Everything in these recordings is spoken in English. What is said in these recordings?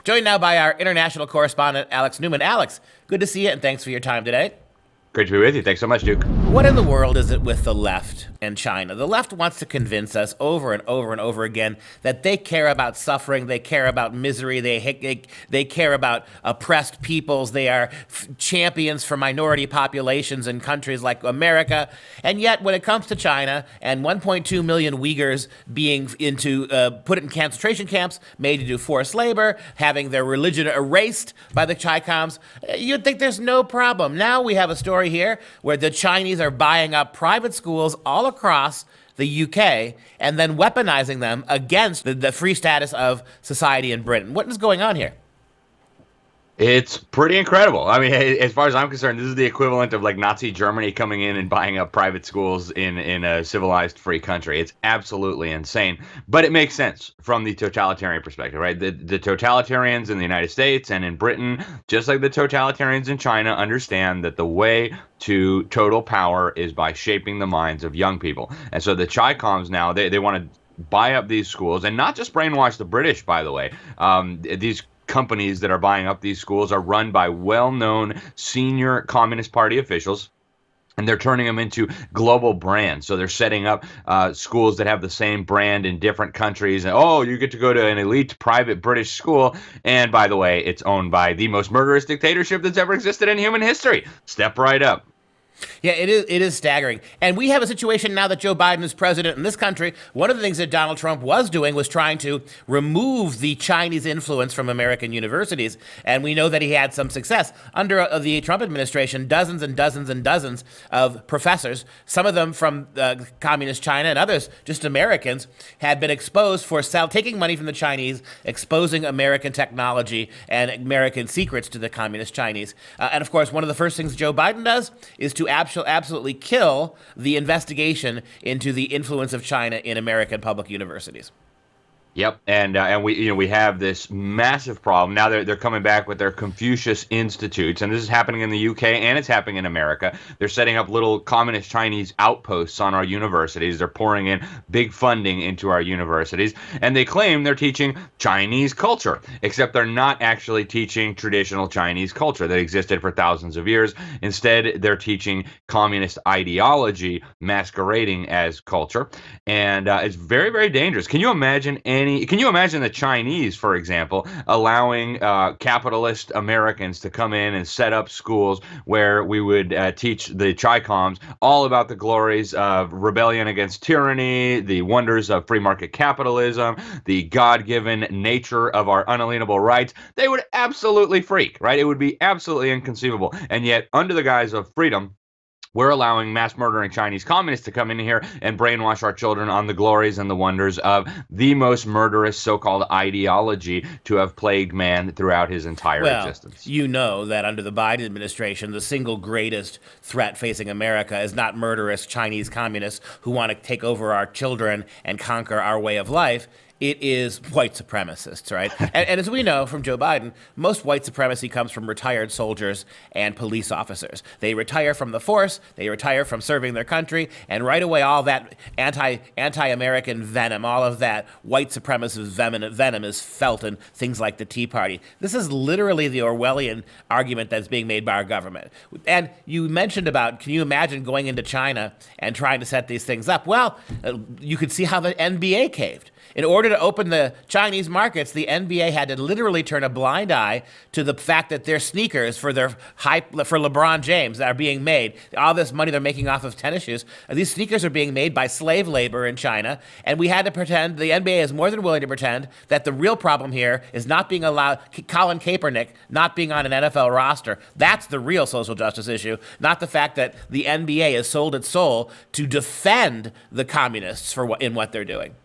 Joined now by our international correspondent, Alex Newman. Alex, good to see you, and thanks for your time today. Great to be with you. Thanks so much, Duke. What in the world is it with the left and China? The left wants to convince us over and over and over again that they care about suffering, they care about misery, they care about oppressed peoples, they are champions for minority populations in countries like America. And yet, when it comes to China and 1.2 million Uyghurs being put in concentration camps, made to do forced labor, having their religion erased by the Chicoms, you'd think there's no problem. Now we have a story here where the Chinese are buying up private schools all across the UK and then weaponizing them against the free status of society in Britain. What is going on here? It's pretty incredible. I mean, as far as I'm concerned, this is the equivalent of like Nazi Germany coming in and buying up private schools in a civilized free country. It's absolutely insane, but it makes sense from the totalitarian perspective, right? The totalitarians in the United States and in Britain, just like the totalitarians in China, understand that the way to total power is by shaping the minds of young people. And so the Chicoms now, they want to buy up these schools and not just brainwash the British, by the way. These companies that are buying up these schools are run by well-known senior Communist Party officials, and they're turning them into global brands. So they're setting up schools that have the same brand in different countries. And, oh, you get to go to an elite private British school. And by the way, it's owned by the most murderous dictatorship that's ever existed in human history. Step right up. Yeah, it is staggering. And we have a situation now that Joe Biden is president in this country. One of the things that Donald Trump was doing was trying to remove the Chinese influence from American universities. And we know that he had some success. Under the Trump administration, dozens and dozens and dozens of professors, some of them from communist China and others just Americans, had been exposed for taking money from the Chinese, exposing American technology and American secrets to the communist Chinese. And of course, one of the first things Joe Biden does is to absolutely kill the investigation into the influence of China in American public universities. Yep, and we have this massive problem now. They're coming back with their Confucius Institutes, and this is happening in the UK and it's happening in America. They're setting up little communist Chinese outposts on our universities. They're pouring in big funding into our universities, and they claim they're teaching Chinese culture, except they're not actually teaching traditional Chinese culture that existed for thousands of years. Instead, they're teaching communist ideology masquerading as culture, and it's very, very dangerous. Can you imagine the Chinese, for example, allowing capitalist Americans to come in and set up schools where we would teach the Chicoms all about the glories of rebellion against tyranny, the wonders of free market capitalism, the God-given nature of our unalienable rights? They would absolutely freak, right? It would be absolutely inconceivable. And yet, under the guise of freedom, we're allowing mass-murdering Chinese communists to come in here and brainwash our children on the glories and the wonders of the most murderous so-called ideology to have plagued man throughout his entire existence. You know that under the Biden administration, the single greatest threat facing America is not murderous Chinese communists who want to take over our children and conquer our way of life. It is white supremacists, right? and as we know from Joe Biden, most white supremacy comes from retired soldiers and police officers. They retire from the force, they retire from serving their country, and right away all that anti-American venom, all of that white supremacist venom is felt in things like the Tea Party. This is literally the Orwellian argument that's being made by our government. And you mentioned about, can you imagine going into China and trying to set these things up? Well, you could see how the NBA caved. In order to open the Chinese markets, the NBA had to literally turn a blind eye to the fact that their sneakers for LeBron James that are being made, all this money they're making off of tennis shoes, these sneakers are being made by slave labor in China, and we had to pretend, the NBA is more than willing to pretend, that the real problem here is not being allowed, Colin Kaepernick not being on an NFL roster. That's the real social justice issue, not the fact that the NBA has sold its soul to defend the communists in what they're doing.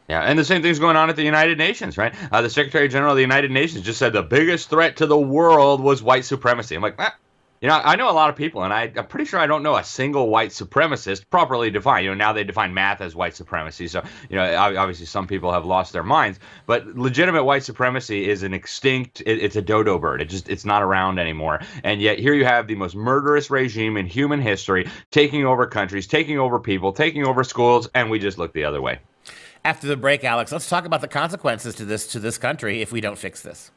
Yeah, and the same thing's going on at the United Nations, right? The Secretary General of the United Nations just said the biggest threat to the world was white supremacy. I'm like, I know a lot of people, and I'm pretty sure I don't know a single white supremacist properly defined. Now they define math as white supremacy, so obviously some people have lost their minds. But legitimate white supremacy is an extinct. It's a dodo bird. It's not around anymore. And yet here you have the most murderous regime in human history taking over countries, taking over people, taking over schools, and we just look the other way. After the break, Alex, let's talk about the consequences to this country if we don't fix this.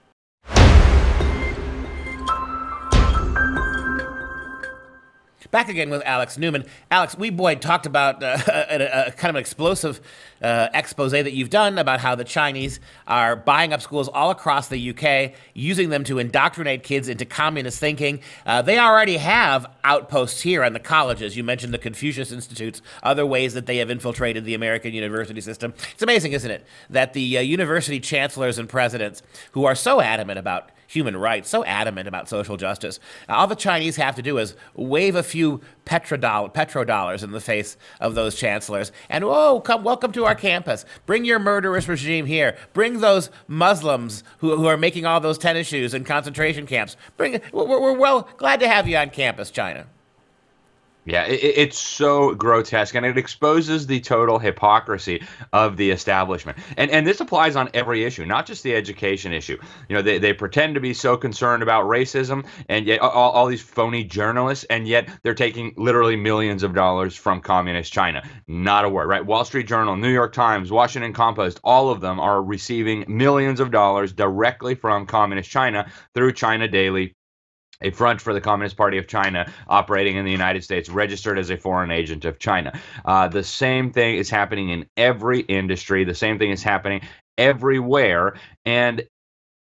Back again with Alex Newman. Alex, we talked about a kind of an explosive expose that you've done about how the Chinese are buying up schools all across the UK, using them to indoctrinate kids into communist thinking. They already have outposts here on the colleges. You mentioned the Confucius Institutes, other ways that they have infiltrated the American university system. It's amazing, isn't it, that the university chancellors and presidents who are so adamant about human rights, so adamant about social justice, all the Chinese have to do is wave a few petrodollars in the face of those chancellors, and welcome to our campus. Bring your murderous regime here. Bring those Muslims who are making all those tennis shoes in concentration camps. We're glad to have you on campus, China. Yeah, it's so grotesque, and it exposes the total hypocrisy of the establishment. And this applies on every issue, not just the education issue. You know, they pretend to be so concerned about racism, and yet all these phony journalists, and yet they're taking literally millions of dollars from communist China. Not a word, right? Wall Street Journal, New York Times, Washington Compost, all of them are receiving millions of dollars directly from communist China through China Daily, a front for the Communist Party of China operating in the United States, registered as a foreign agent of China. The same thing is happening in every industry. The same thing is happening everywhere. And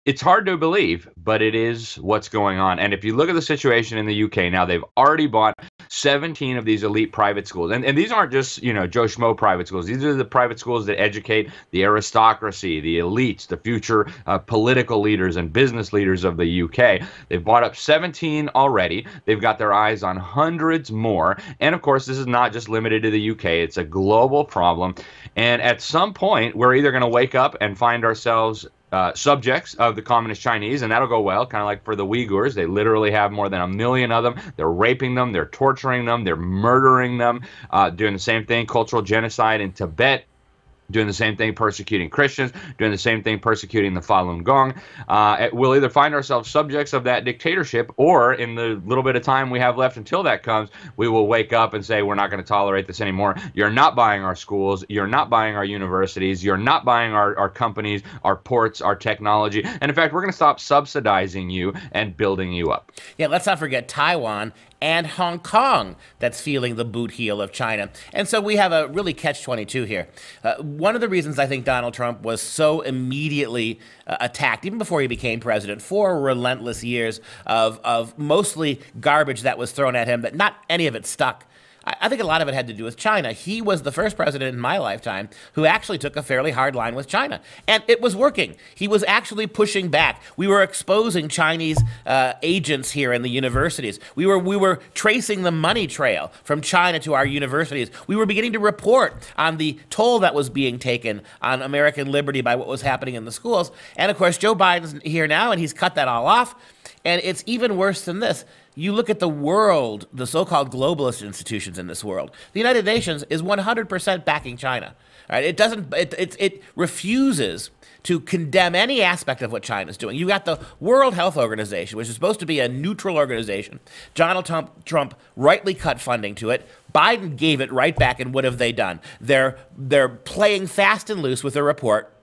it's hard to believe, but it is what's going on. And if you look at the situation in the UK now, they've already bought 17 of these elite private schools. And these aren't just, you know, Joe Schmo private schools. These are the private schools that educate the aristocracy, the elites, the future political leaders and business leaders of the UK. They've bought up 17 already. They've got their eyes on hundreds more. And of course, this is not just limited to the UK. It's a global problem. And at some point, we're either going to wake up and find ourselves subjects of the communist Chinese, and that'll go well, kind of like for the Uyghurs. They literally have more than 1 million of them. They're raping them, they're torturing them, they're murdering them, doing the same thing, cultural genocide in Tibet, doing the same thing, persecuting Christians, doing the same thing, persecuting the Falun Gong. We'll either find ourselves subjects of that dictatorship, or in the little bit of time we have left until that comes, we will wake up and say, we're not going to tolerate this anymore. You're not buying our schools. You're not buying our universities. You're not buying our companies, our ports, our technology. And in fact, we're going to stop subsidizing you and building you up. Yeah, let's not forget Taiwan and Hong Kong that's feeling the boot heel of China. And so we have a really catch-22 here. One of the reasons I think Donald Trump was so immediately attacked, even before he became president, 4 relentless years of mostly garbage that was thrown at him, that not any of it stuck. I think a lot of it had to do with China. He was the first president in my lifetime who actually took a fairly hard line with China. And it was working. He was actually pushing back. We were exposing Chinese agents here in the universities. We were tracing the money trail from China to our universities. We were beginning to report on the toll that was being taken on American liberty by what was happening in the schools. And of course, Joe Biden's here now, and he's cut that all off. And it's even worse than this. You look at the world, the so-called globalist institutions in this world. The United Nations is 100% backing China. Right? It refuses to condemn any aspect of what China's doing. You got the World Health Organization, which is supposed to be a neutral organization. Donald Trump rightly cut funding to it. Biden gave it right back, and what have they done? They're playing fast and loose with a report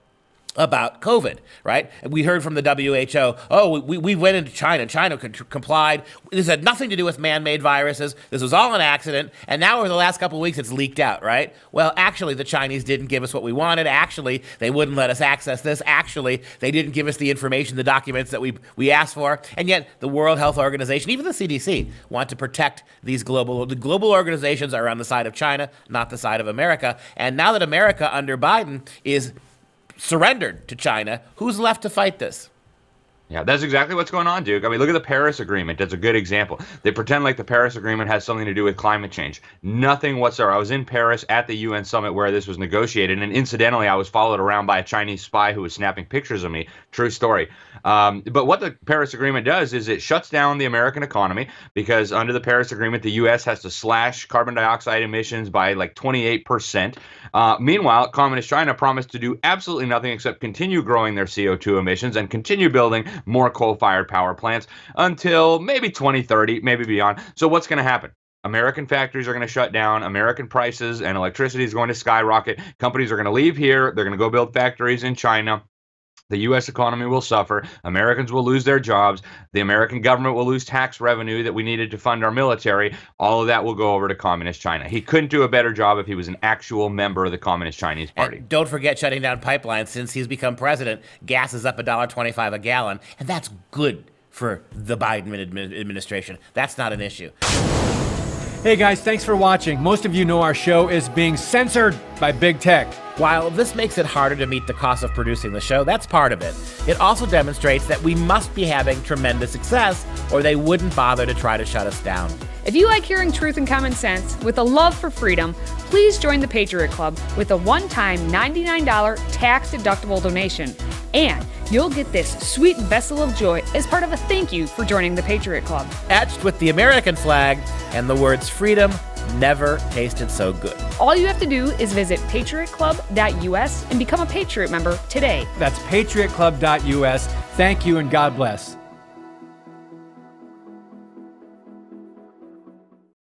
about COVID, right? We heard from the WHO, we went into China. China complied. This had nothing to do with man-made viruses. This was all an accident. And now over the last couple of weeks, it's leaked out, right? Well, actually, the Chinese didn't give us what we wanted. Actually, they wouldn't let us access this. Actually, they didn't give us the information, the documents that we asked for. And yet, the World Health Organization, even the CDC, want to protect the global organizations are on the side of China, not the side of America. And now that America, under Biden, is surrendered to China, who's left to fight this? Yeah, that's exactly what's going on, Duke. I mean, look at the Paris Agreement. That's a good example. They pretend like the Paris Agreement has something to do with climate change. Nothing whatsoever. I was in Paris at the UN summit where this was negotiated, and incidentally, I was followed around by a Chinese spy who was snapping pictures of me. True story. But what the Paris Agreement does is it shuts down the American economy, because under the Paris Agreement, the U.S. has to slash carbon dioxide emissions by like 28%. Meanwhile, Communist China promised to do absolutely nothing except continue growing their CO2 emissions and continue building more coal-fired power plants until maybe 2030, maybe beyond. So what's going to happen? American factories are going to shut down. American prices and electricity is going to skyrocket. Companies are going to leave here. They're going to go build factories in China. the U.S. economy will suffer. Americans will lose their jobs. The American government will lose tax revenue that we needed to fund our military. All of that will go over to Communist China. He couldn't do a better job if he was an actual member of the Communist Chinese Party. And don't forget shutting down pipelines. Since he's become president, gas is up $1.25 a gallon, and that's good for the Biden administration. That's not an issue. Hey guys, thanks for watching. Most of you know our show is being censored by big tech. While this makes it harder to meet the cost of producing the show, that's part of it. It also demonstrates that we must be having tremendous success, or they wouldn't bother to try to shut us down. If you like hearing truth and common sense with a love for freedom, please join the Patriot Club with a one-time $99 tax-deductible donation. And you'll get this sweet vessel of joy as part of a thank you for joining the Patriot Club. Etched with the American flag and the words freedom never tasted so good. All you have to do is visit patriotclub.us and become a Patriot member today. That's patriotclub.us. Thank you and God bless.